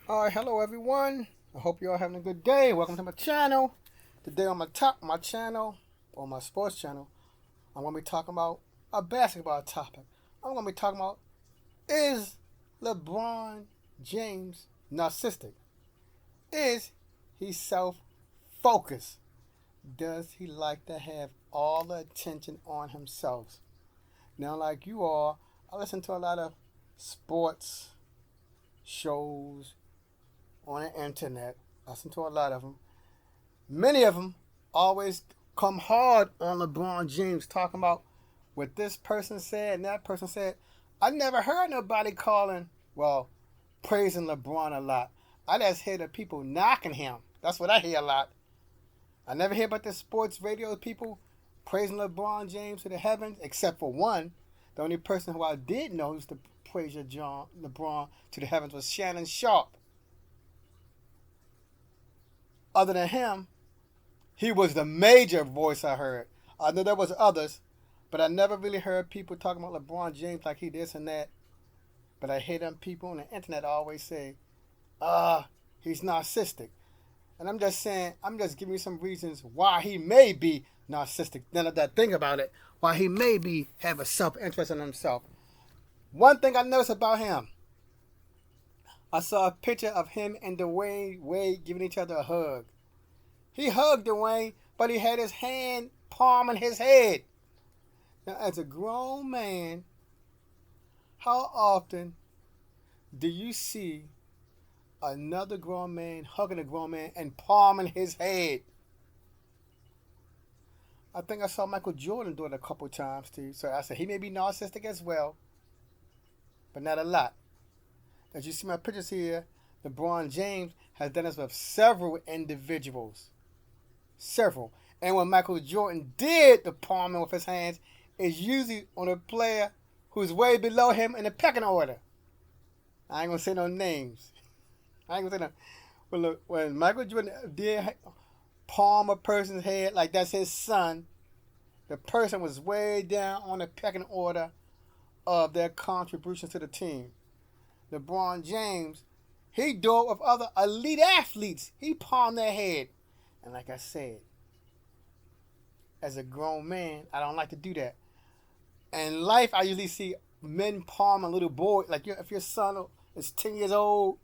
All right, hello everyone. I hope you're all having a good day. Welcome to my channel. Today on my channel, or my sports channel, I'm going to be talking about a basketball topic. I'm going to be talking about, is LeBron James narcissistic? Is he self-focused? Does he like to have all the attention on himself? Now, like you all, I listen to a lot of sports shows on the internet. I listen to a lot of them. Many of them always come hard on LeBron James, talking about what this person said and that person said. I never heard nobody praising LeBron a lot. I just hear the people knocking him. That's what I hear a lot. I never hear about the sports radio people praising LeBron James to the heavens, except for one. The only person who I did know who used to praise LeBron to the heavens was Shannon Sharp. Other than him, he was the major voice I heard. I know there was others, but I never really heard people talking about LeBron James like he this and that. But I hear them people on the internet always say, he's narcissistic. And I'm just saying, I'm just giving you some reasons why he may be narcissistic. Then that think about it, why he may be have a self-interest in himself. One thing I noticed about him, I saw a picture of him and Dwayne Wade giving each other a hug. He hugged Dwayne, but he had his hand palming his head. Now, as a grown man, how often do you see another grown man hugging a grown man and palming his head? I think I saw Michael Jordan do it a couple times too. So I said he may be narcissistic as well, but not a lot. As you see my pictures here, LeBron James has done this with several individuals. Several. And when Michael Jordan did the palming with his hands, it's usually on a player who's way below him in the pecking order. I ain't gonna say no names. I ain't gonna say no. When Michael Jordan did palm a person's head like that's his son, the person was way down on the pecking order of their contributions to the team. LeBron James, he do it with other elite athletes. He palmed their head. And like I said, as a grown man, I don't like to do that. In life, I usually see men palm a little boy. Like if your son is 10 years old,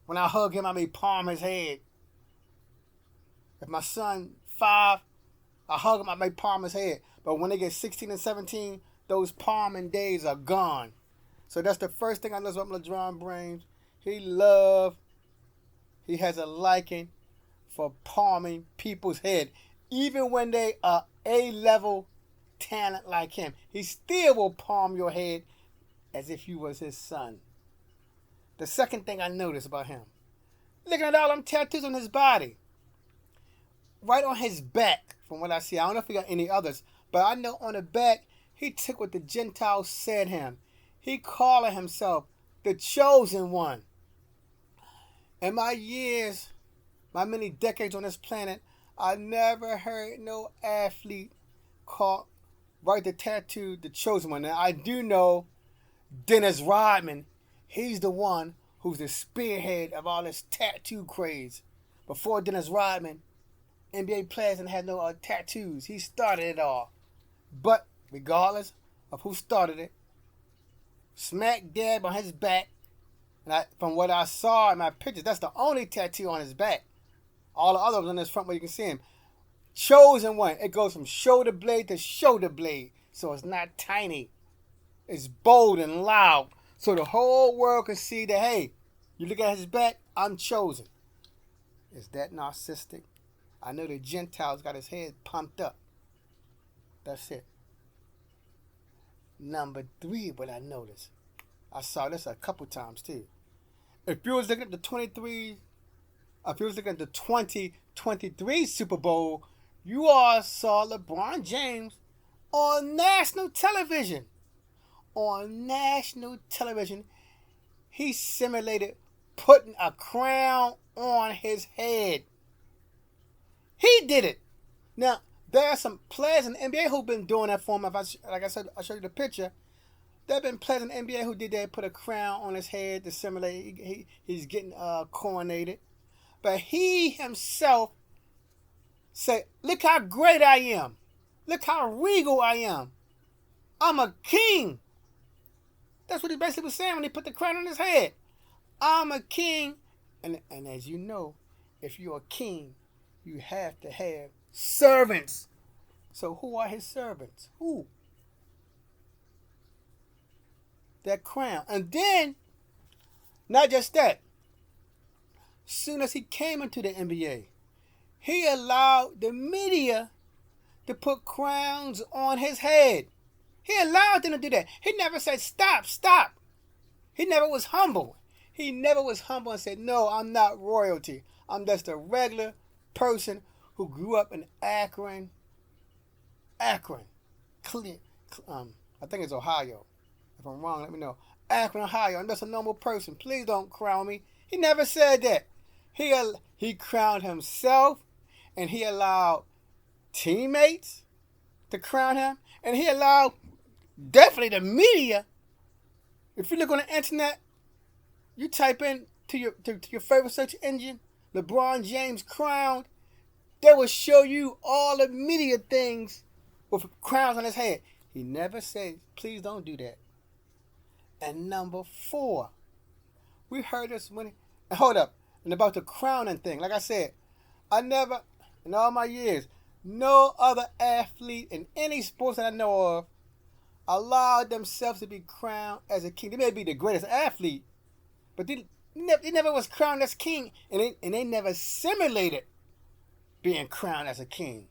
when I hug him, I may palm his head. If my son 5, I hug him, I may palm his head. But when they get 16 and 17, those palming days are gone. So that's the first thing I noticed about LeBron James. He has a liking for palming people's head. Even when they are A-level talent like him, he still will palm your head as if you was his son. The second thing I noticed about him, looking at all them tattoos on his body, right on his back, from what I see. I don't know if he got any others, but I know on the back, he took what the Gentiles said him. He calling himself the chosen one. In my years, my many decades on this planet, I never heard no athlete write the tattoo the chosen one. Now I do know Dennis Rodman, he's the one who's the spearhead of all this tattoo craze. Before Dennis Rodman, NBA players didn't have no tattoos. He started it all. But regardless of who started it, smack dab on his back, and from what I saw in my pictures, that's the only tattoo on his back. All the others on his front where you can see him. Chosen one. It goes from shoulder blade to shoulder blade. So it's not tiny. It's bold and loud. So the whole world can see that, hey, you look at his back, I'm chosen. Is that narcissistic? I know the Gentiles got his head pumped up. That's it. Number 3, what I noticed. I saw this a couple times too. If you was looking at the 2023 Super Bowl, you all saw LeBron James on national television. On national television, he simulated putting a crown on his head. He did it. Now, there are some players in the NBA who've been doing that for him. Like I said, I showed you the picture. There have been players in the NBA who did that, put a crown on his head to simulate he's getting coronated. But he himself said, look how great I am. Look how regal I am. I'm a king. That's what he basically was saying when he put the crown on his head. I'm a king. And as you know, if you're a king, you have to have servants. So who are his servants? Who? That crown. And then, not just that, soon as he came into the NBA, he allowed the media to put crowns on his head. He allowed them to do that. He never said, stop, stop. He never was humble. He never was humble and said, no, I'm not royalty. I'm just a regular person who grew up in Akron. I think it's Ohio. If I'm wrong, let me know. Akron, Ohio. I'm just a normal person. Please don't crown me. He never said that. He crowned himself, and he allowed teammates to crown him, and he allowed definitely the media. If you look on the internet, you type in to your favorite search engine, LeBron James crowned, they will show you all the media things with crowns on his head. He never said, please don't do that. And number 4, we heard this when, and hold up, and about the crowning thing. Like I said, I never, in all my years, no other athlete in any sports that I know of allowed themselves to be crowned as a king. They may be the greatest athlete, but they never was crowned as king, and they never simulated being crowned as a king.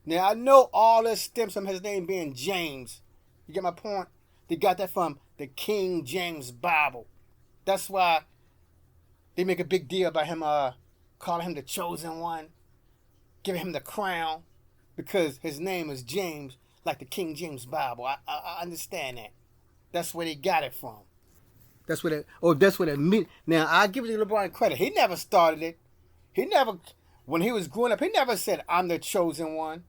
Now, I know all this stems from his name being James. You get my point? They got that from the King James Bible. That's why they make a big deal about him calling him the chosen one, giving him the crown, because his name is James, like the King James Bible. I understand that. That's where they got it from. That's what it mean. Now, I give it to LeBron credit. He never started it. When he was growing up, he never said, I'm the chosen one.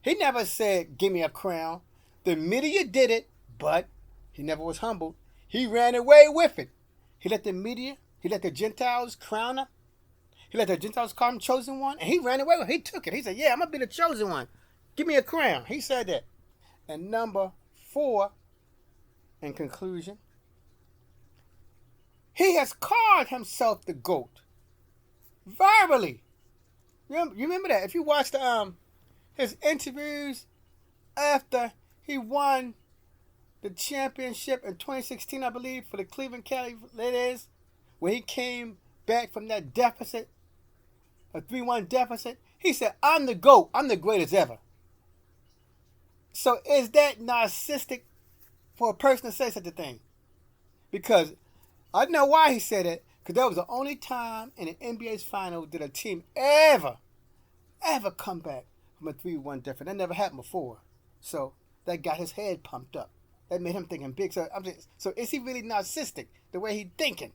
He never said, give me a crown. The media did it, but he never was humbled. He ran away with it. He let the Gentiles crown him. He let the Gentiles call him chosen one, and he ran away with it. He took it. He said, yeah, I'm going to be the chosen one. Give me a crown. He said that. And number 4, in conclusion, he has called himself the GOAT. Verbally. You remember that? If you watched his interviews after he won the championship in 2016, I believe, for the Cleveland Cavaliers, where he came back from that deficit, a 3-1 deficit, he said, I'm the GOAT. I'm the greatest ever. So is that narcissistic for a person to say such a thing? Because I know why he said it, because that was the only time in the NBA's final that a team ever come back from a 3-1 deficit. That never happened before. So that got his head pumped up. That made him thinking big. So is he really narcissistic the way he thinking?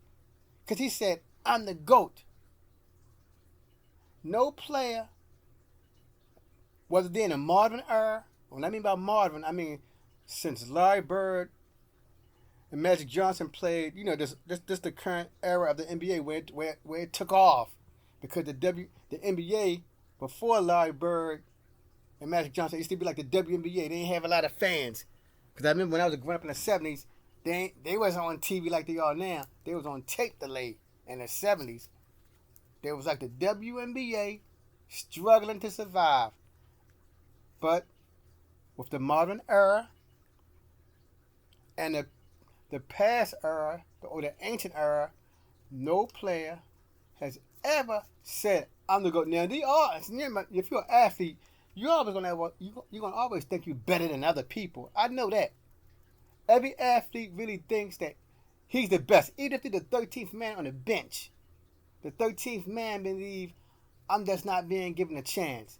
Because he said, I'm the GOAT. No player, whether they're in a modern era, when I mean by modern, I mean since Larry Bird and Magic Johnson played, this the current era of the NBA where it took off, because the NBA before Larry Bird and Magic Johnson used to be like the WNBA. They didn't have a lot of fans. Because I remember when I was growing up in the 70s, they wasn't on TV like they are now. They was on tape delay in the 70s. They was like the WNBA struggling to survive. But with the modern era and the past era, or the ancient era, no player has ever said, I'm the GOAT. Now, if you're an athlete, you're gonna always think you're better than other people. I know that. Every athlete really thinks that he's the best. Even if they're the 13th man on the bench, the 13th man believe, I'm just not being given a chance.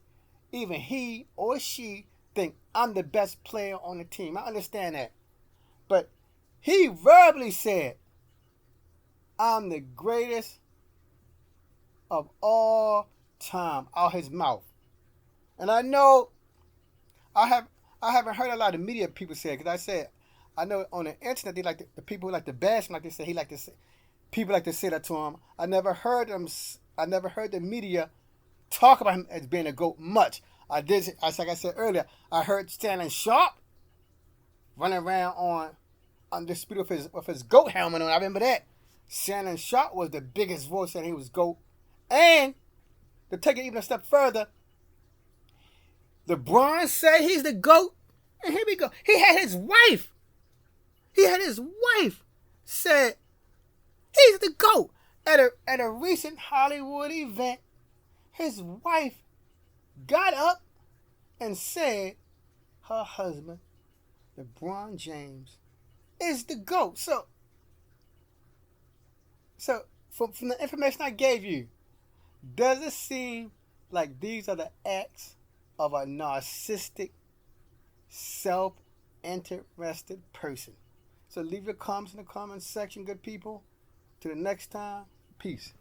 Even he or she think I'm the best player on the team. I understand that. But he verbally said, I'm the greatest of all time, out his mouth. And I know I haven't heard a lot of media people say it, because I said I know on the internet they like the people who like to bash him, like they say he like to say, people like to say that to him. I never heard them. I never heard the media talk about him as being a GOAT much. I did, as like I said earlier, I heard Shannon Sharp running around on Undisputed with his GOAT helmet on. I remember that. Shannon Sharp was the biggest voice saying he was GOAT. And to take it even a step further, LeBron said he's the GOAT. And here we go. He had his wife said he's the GOAT. At a recent Hollywood event, his wife got up and said her husband, LeBron James, is the GOAT. So from the information I gave you, does it seem like these are the acts of a narcissistic, self-interested person? So leave your comments in the comments section, good people. Till the next time, peace.